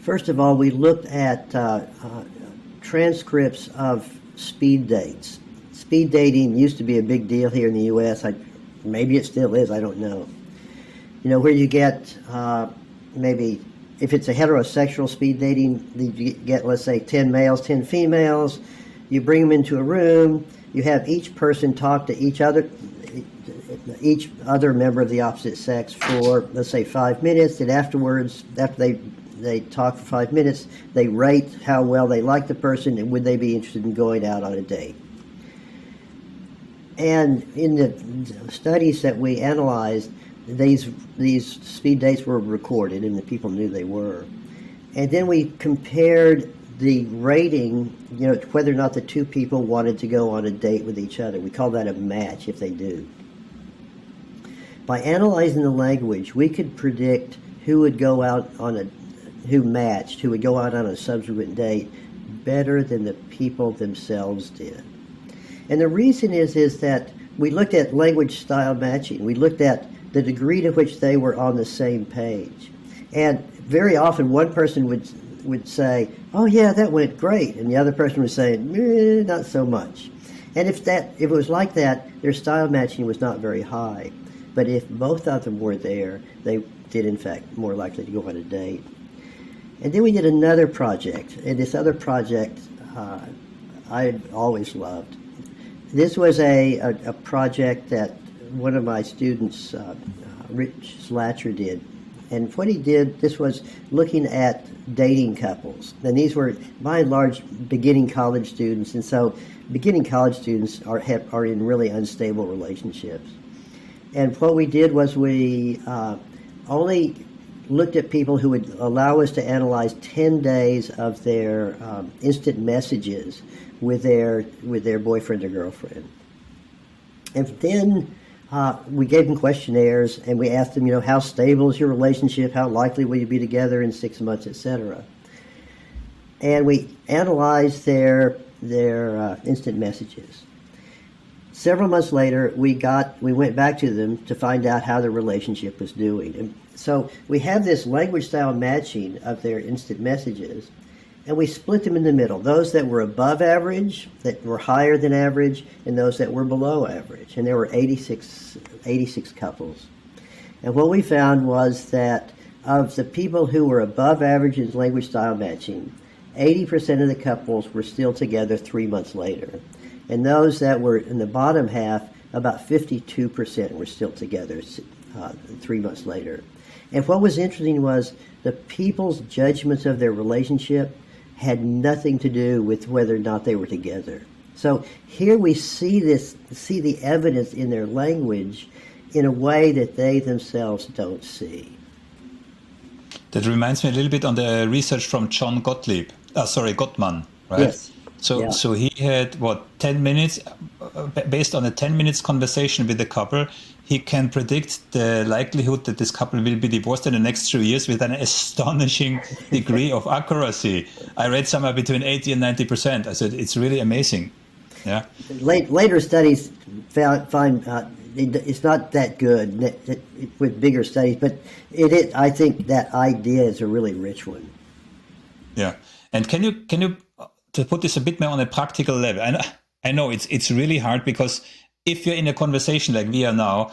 first of all, we looked at transcripts of speed dates. Speed dating used to be a big deal here in the U.S. Maybe it still is, I don't know. Where you get maybe, if it's a heterosexual speed dating, you get, let's say, 10 males, 10 females. You bring them into a room. You have each person talk to each other member of the opposite sex for, let's say, 5 minutes. And afterwards, after they talk for 5 minutes, they rate how well they like the person and would they be interested in going out on a date. And in the studies that we analyzed, these speed dates were recorded and the people knew they were. And then we compared the rating, whether or not the two people wanted to go on a date with each other. We call that a match if they do. By analyzing the language, we could predict who would go out who would go out on a subsequent date better than the people themselves did. And the reason is that we looked at language style matching. We looked at the degree to which they were on the same page. And very often one person would say, "Oh yeah, that went great," and the other person would say, "Not so much." And if it was like that, their style matching was not very high. But if both of them were there, they did in fact more likely to go on a date. And then we did another project, and this other project I always loved. This was a project that one of my students, Rich Slatcher, did. And what he did, this was looking at dating couples. And these were, by and large, beginning college students. And so beginning college students are in really unstable relationships. And what we did was we only looked at people who would allow us to analyze 10 days of their instant messages with their boyfriend or girlfriend. And then we gave them questionnaires, and we asked them, how stable is your relationship? How likely will you be together in 6 months, etc. And we analyzed their instant messages. Several months later, we went back to them to find out how their relationship was doing. And so we have this language style matching of their instant messages, and we split them in the middle. Those that were above average, that were higher than average, and those that were below average. And there were 86 couples. And what we found was that of the people who were above average in language style matching, 80% of the couples were still together 3 months later. And those that were in the bottom half, about 52% were still together 3 months later. And what was interesting was the people's judgments of their relationship had nothing to do with whether or not they were together. So here we see the evidence in their language in a way that they themselves don't see. That reminds me a little bit on the research from John Gottman, right? Yes. So he had 10 minutes, based on a 10 minutes conversation with the couple, he can predict the likelihood that this couple will be divorced in the next 3 years with an astonishing degree of accuracy. I read somewhere between 80 and 90%. I said, it's really amazing. Yeah. Later studies find it's not that good with bigger studies, but I think that idea is a really rich one. Yeah. And can you to put this a bit more on a practical level? I know it's really hard, because if you're in a conversation like we are now,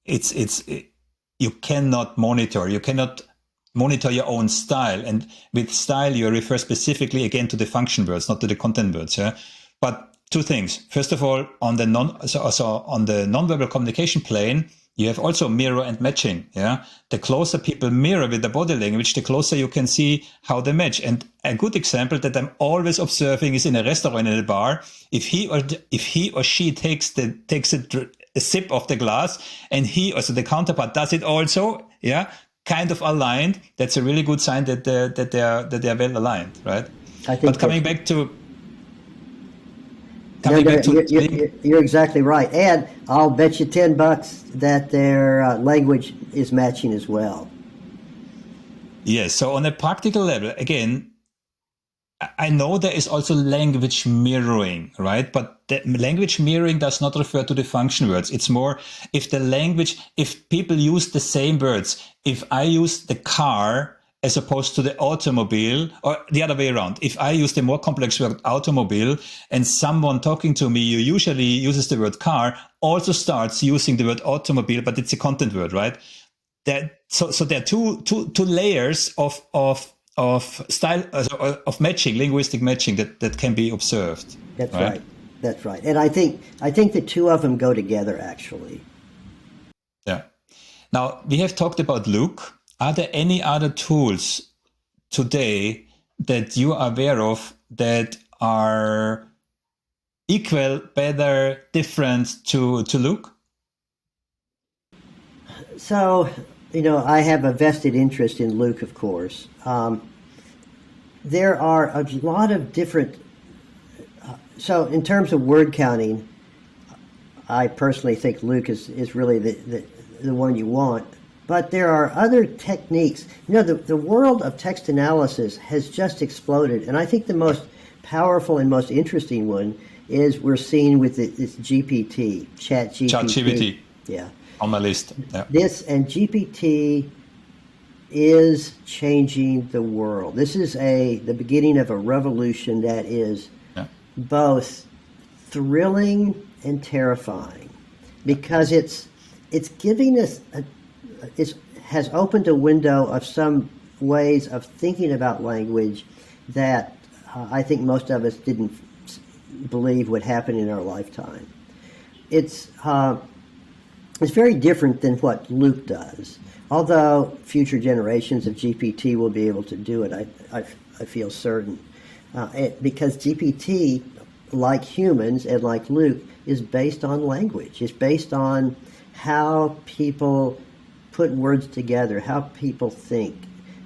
you cannot monitor your own style. And with style, you refer specifically again to the function words, not to the content words. Yeah. But two things. First of all, on the nonverbal communication plane, you have also mirror and matching. Yeah. The closer people mirror with the body language, the closer you can see how they match. And a good example that I'm always observing is in a restaurant, in a bar. If he or she takes a sip of the glass, and the counterpart does it also, yeah, kind of aligned, that's a really good sign that they're well aligned, right? I think. But coming back to. You're exactly right, and I'll bet you $10 that their language is matching as well. Yes. So on a practical level, again, I know there is also language mirroring, right? But the language mirroring does not refer to the function words. It's more if people use the same words. If I use the car as opposed to the automobile, or the other way around. If I use the more complex word automobile, and someone talking to me who usually uses the word car also starts using the word automobile, but it's a content word, right? So there are two layers of style, of matching, linguistic matching that can be observed. That's right. That's right. And I think the two of them go together, actually. Yeah. Now, we have talked about Luke. Are there any other tools today that you are aware of that are equal, better, different to Luke? So, I have a vested interest in Luke, of course. there are a lot of different. So in terms of word counting, I personally think Luke is really the one you want. But there are other techniques. The world of text analysis has just exploded, and I think the most powerful and most interesting one is we're seeing with this GPT, ChatGPT. Yeah. On my list. Yeah. This and GPT is changing the world. This is the beginning of a revolution that is both thrilling and terrifying, because it's giving us it has opened a window of some ways of thinking about language that I think most of us didn't believe would happen in our lifetime. It's very different than what Luke does, although future generations of GPT will be able to do it, I feel certain. Because GPT, like humans and like Luke, is based on language. It's based on how people put words together, how people think.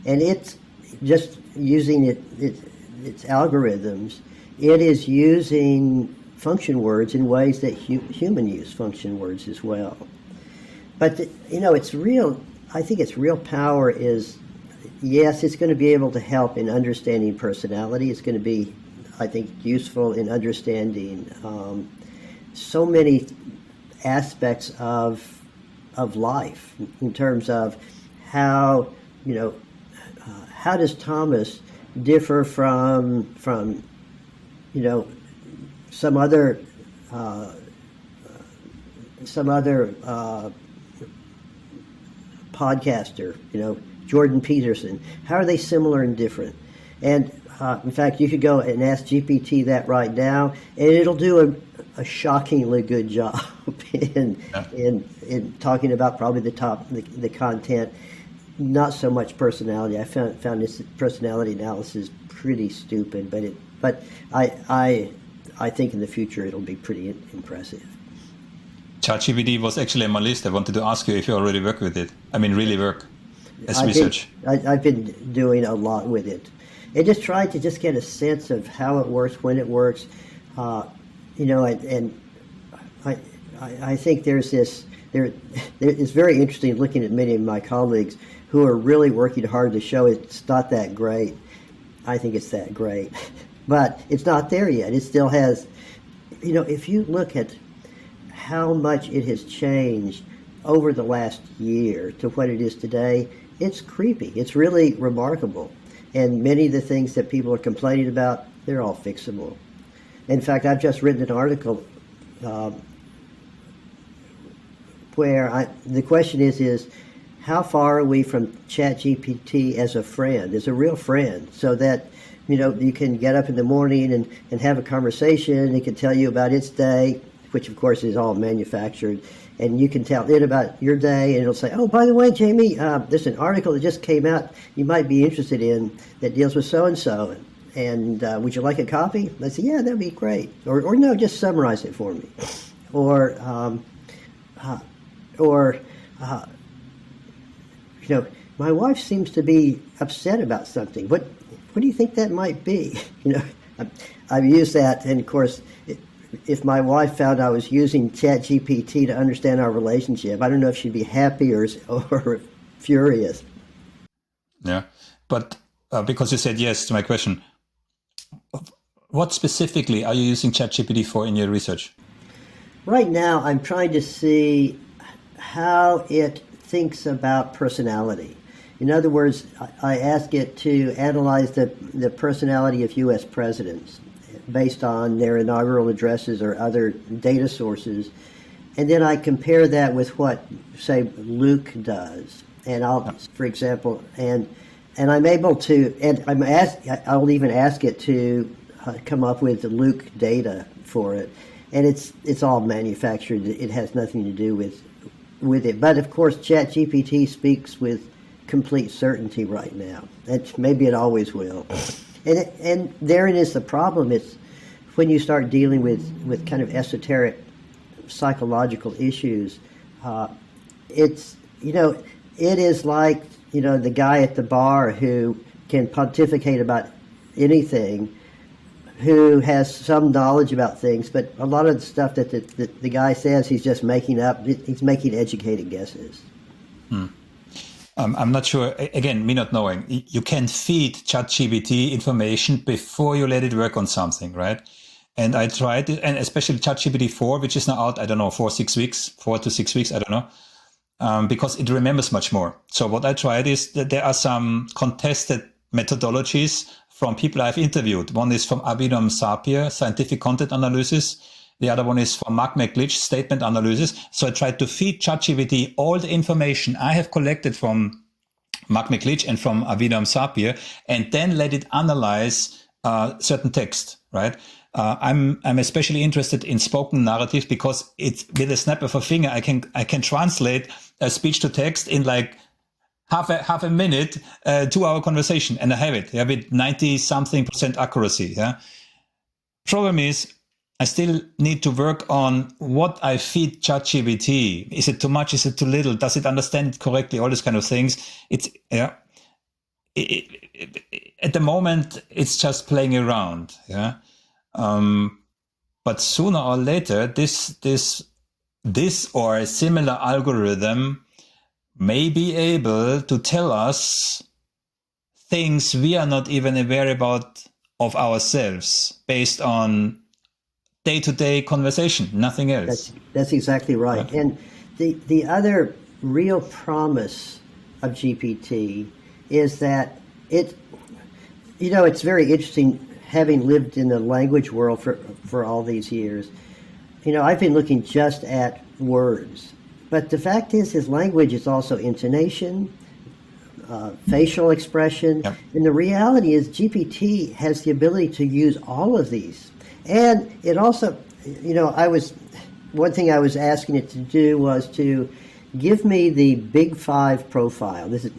And it's just using its algorithms, it is using function words in ways that human use function words as well. But, it's real, I think its real power is, yes, it's going to be able to help in understanding personality. It's going to be, I think, useful in understanding so many aspects of life, in terms of how how does Thomas differ from some other podcaster, Jordan Peterson. How are they similar and different? And in fact, you could go and ask GPT that right now, and it'll do a shockingly good job in talking about probably the content. Not so much personality. I found this personality analysis pretty stupid, but I think in the future it'll be pretty impressive. ChatGPT was actually on my list. I wanted to ask you if you already work with it. I mean, really work as research. I've been doing a lot with it. I just tried to just get a sense of how it works, when it works, and I think there's this. It's very interesting looking at many of my colleagues who are really working hard to show it's not that great. I think it's that great, but it's not there yet. It still has, if you look at how much it has changed over the last year to what it is today, it's creepy. It's really remarkable. And many of the things that people are complaining about, they're all fixable. In fact, I've just written an article where the question is how far are we from ChatGPT as a friend, as a real friend, so that you can get up in the morning and have a conversation. It can tell you about its day, which of course is all manufactured, and you can tell it about your day, and it'll say, oh, by the way, Jamie, there's an article that just came out you might be interested in that deals with so-and-so, and would you like a copy? I say, yeah, that'd be great. Or no, just summarize it for me. Or my wife seems to be upset about something. What do you think that might be? I've used that, and of course, if my wife found I was using ChatGPT to understand our relationship, I don't know if she'd be happy or furious. Yeah, but because you said yes to my question, what specifically are you using ChatGPT for in your research? Right now, I'm trying to see how it thinks about personality. In other words, I ask it to analyze the personality of U.S. presidents based on their inaugural addresses or other data sources, and then I compare that with what, say, Luke does. And for example, and I'm able to, and I'll even ask it to come up with the Luke data for it, and it's all manufactured. It has nothing to do with it. But of course, ChatGPT speaks with complete certainty right now. Maybe it always will. And therein is the problem. It's when you start dealing with kind of esoteric psychological issues. It is like the guy at the bar who can pontificate about anything, who has some knowledge about things, but a lot of the stuff that the guy says, he's just making up. He's making educated guesses. I'm not sure, again, me not knowing, you can feed ChatGPT information before you let it work on something, right? And I tried it, and especially ChatGPT 4, which is now out, I don't know, 4 to 6 weeks, I don't know, because it remembers much more. So what I tried is that there are some contested methodologies from people I've interviewed. One is from Abhinav Sapir, scientific content analysis. The other one is from Mark McLeish, statement analysis. So I tried to feed ChatGPT all the information I have collected from Mark McLeish and from Abhinav Sapir, and then let it analyze certain text, right? I'm especially interested in spoken narrative because it's with a snap of a finger, I can translate a speech to text in like half a minute, 2-hour conversation, and I have it with 90-something% accuracy. Yeah. Problem is, I still need to work on what I feed ChatGPT. Is it too much? Is it too little? Does it understand it correctly? All these kind of things. It's at the moment, it's just playing around. Yeah. But sooner or later, this or a similar algorithm may be able to tell us things we are not even aware about of ourselves based on day-to-day conversation, nothing else. That's exactly right. Yeah. And the other real promise of GPT is that it's very interesting, having lived in the language world for all these years. I've been looking just at words, but the fact is language is also intonation, facial expression, yep. And the reality is GPT has the ability to use all of these. And it also, one thing I was asking it to do was to give me the Big Five profile. This is,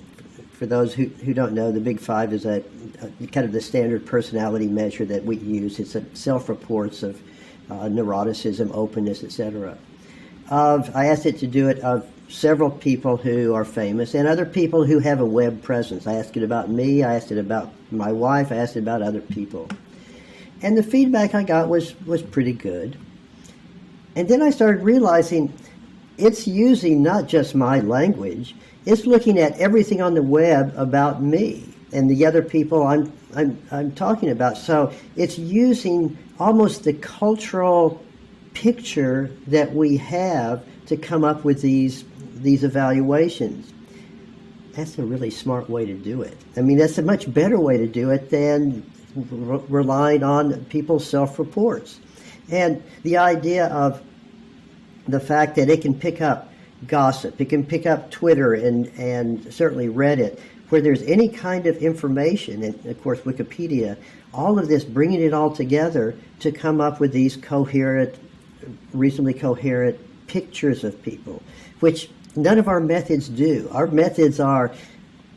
for those who don't know, the Big Five is a kind of the standard personality measure that we use. It's self-reports of neuroticism, openness, etc. I asked it to do it of several people who are famous and other people who have a web presence. I asked it about me, I asked it about my wife, I asked it about other people. And the feedback I got was pretty good. And then I started realizing it's using not just my language, it's looking at everything on the web about me and the other people I'm talking about. So it's using almost the cultural picture that we have to come up with these evaluations. That's a really smart way to do it. I mean, that's a much better way to do it than relying on people's self-reports. And the idea of the fact that it can pick up gossip, it can pick up Twitter and certainly Reddit, where there's any kind of information, and of course Wikipedia, all of this, bringing it all together to come up with these reasonably coherent pictures of people, which none of our methods do. Our methods are,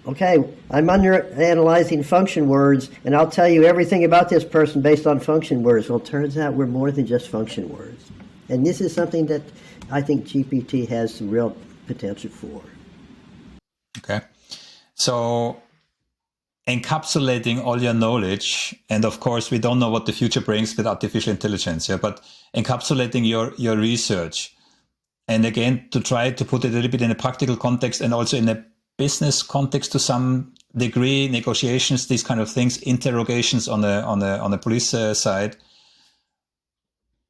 okay, I'm analyzing function words, and I'll tell you everything about this person based on function words. Well, it turns out we're more than just function words. And this is something that I think GPT has some real potential for. Okay. So encapsulating all your knowledge, and of course, we don't know what the future brings with artificial intelligence, but encapsulating your research, and again, to try to put it a little bit in a practical context and also in a business context to some degree, negotiations, these kind of things, interrogations on the police side.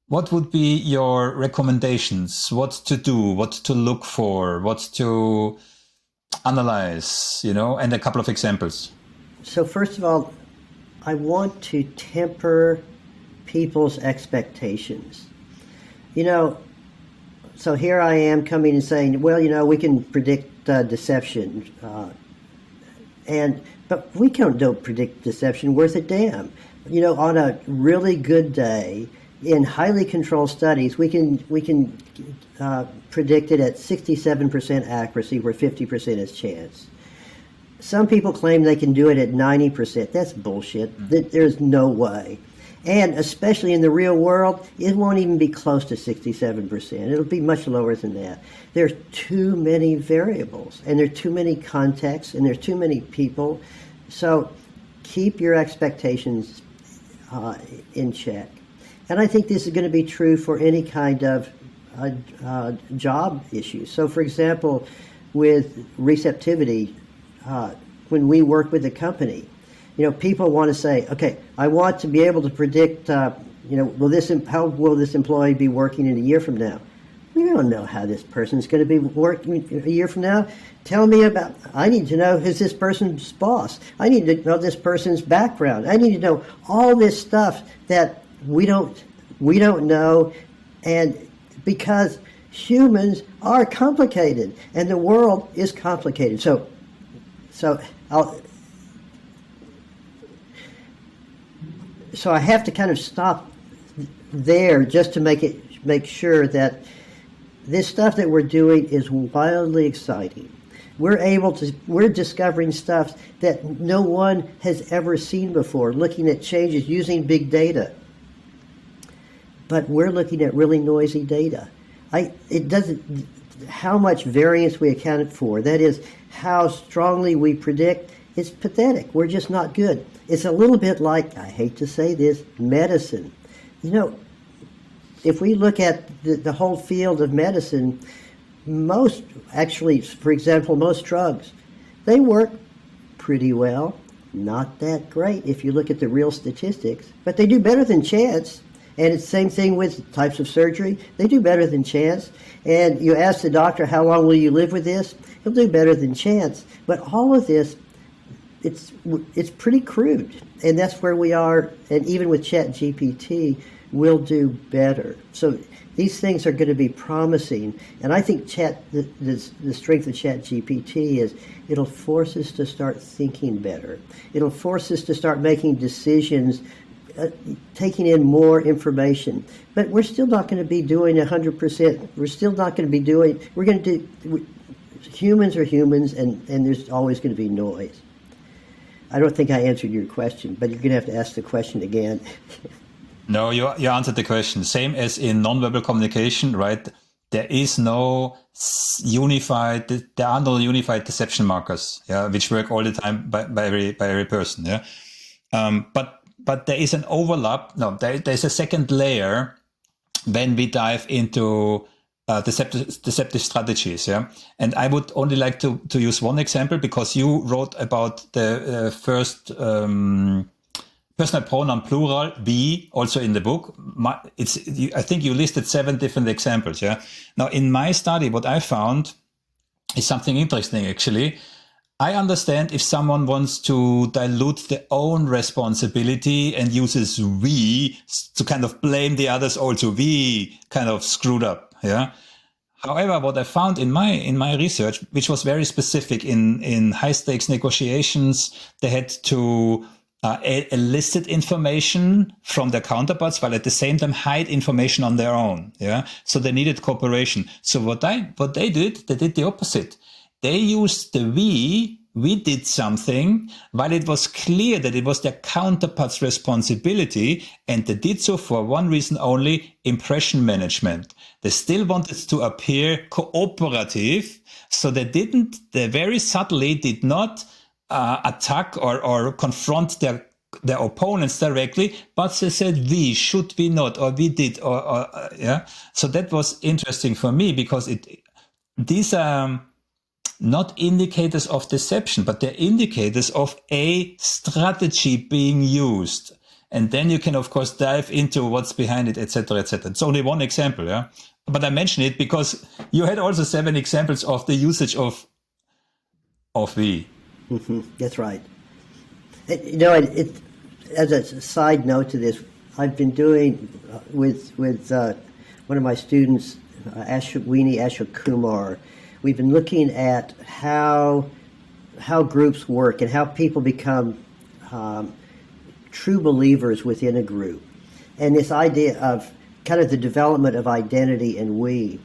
What would be your recommendations? What to do? What to look for? What to analyze? And a couple of examples. So first of all, I want to temper people's expectations. So here I am coming and saying, well, we can predict deception, but we don't predict deception worth a damn. On a really good day, in highly controlled studies, we can predict it at 67% accuracy, where 50% is chance. Some people claim they can do it at 90%. That's bullshit. There's no way. And especially in the real world, it won't even be close to 67%. It'll be much lower than that. There's too many variables, and there's too many contexts, and there's too many people. So keep your expectations in check. And I think this is going to be true for any kind of job issue. So, for example, with receptivity, when we work with a company, people want to say, okay, I want to be able to predict, how will this employee be working in a year from now? We don't know how this person's going to be working a year from now. Tell me I need to know who's this person's boss. I need to know this person's background. I need to know all this stuff that we don't know, and because humans are complicated and the world is complicated. So I have to kind of stop there just to make sure that this stuff that we're doing is wildly exciting. We're discovering stuff that no one has ever seen before, looking at changes using big data. But we're looking at really noisy data. How much variance we accounted for, that is, how strongly we predict, it's pathetic. We're just not good. It's a little bit like, I hate to say this, medicine. If we look at the whole field of medicine, for example, most drugs, they work pretty well. Not that great if you look at the real statistics, but they do better than chance. And it's the same thing with types of surgery. They do better than chance. And you ask the doctor, how long will you live with this? He'll do better than chance. But all of this, it's pretty crude. And that's where we are. And even with ChatGPT, we'll do better. So these things are going to be promising. And I think the strength of ChatGPT is it'll force us to start thinking better. It'll force us to start making decisions, taking in more information. But we're still not going to be doing 100%. We're still not going to be doing, humans are humans, and there's always going to be noise. I don't think I answered your question, but you're going to have to ask the question again. No, you answered the question. Same as in nonverbal communication, right? There are no unified deception markers, which work all the time by every person, But there is an overlap. No, there's a second layer when we dive into deceptive strategies. And I would only like to use one example, because you wrote about the first personal pronoun plural, we, also in the book. I think you listed 7 different examples. Now, in my study, what I found is something interesting, actually. I understand if someone wants to dilute their own responsibility and uses we to kind of blame the others also. We kind of screwed up. However, what I found in my research, which was very specific in high stakes negotiations, they had to elicit information from their counterparts while at the same time hide information on their own. So they needed cooperation. So what they did the opposite. They used the we did something, while it was clear that it was their counterpart's responsibility, and they did so for one reason only: impression management. They still wanted to appear cooperative, so they very subtly did not attack or confront their opponents directly, but they said we, should we not, or we did, So that was interesting for me, because these are not indicators of deception, but they're indicators of a strategy being used. And then you can, of course, dive into what's behind it, etc., etc. It's only one example, but I mention it because you had also 7 examples of the usage of we. Mm-hmm. That's right. As a side note to this, I've been doing with one of my students, Ashok Kumar. We've been looking at how groups work and how people become true believers within a group, and this idea of kind of the development of identity and we.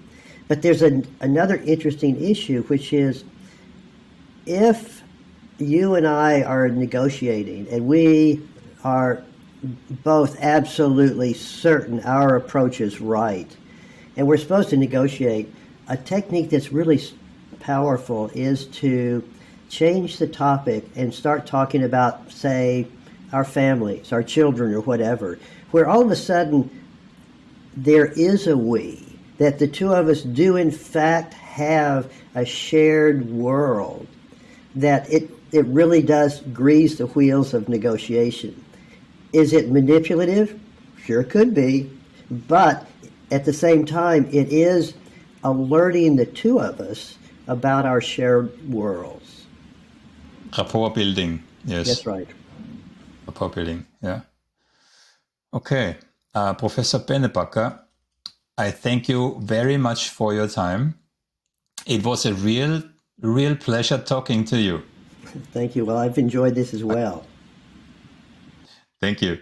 But there's another interesting issue, which is if you and I are negotiating and we are both absolutely certain our approach is right, and we're supposed to negotiate, a technique that's really powerful is to change the topic and start talking about, say, our families, our children, or whatever, where all of a sudden there is a we, that the two of us do in fact have a shared world, that it really does grease the wheels of negotiation. Is it manipulative? Sure could be, but at the same time, it is alerting the two of us about our shared worlds. Rapport building, yes. That's right. Rapport building, yeah. Okay, Professor Pennebaker, I thank you very much for your time. It was a real pleasure talking to you. Thank you. Well, I've enjoyed this as well. Thank you.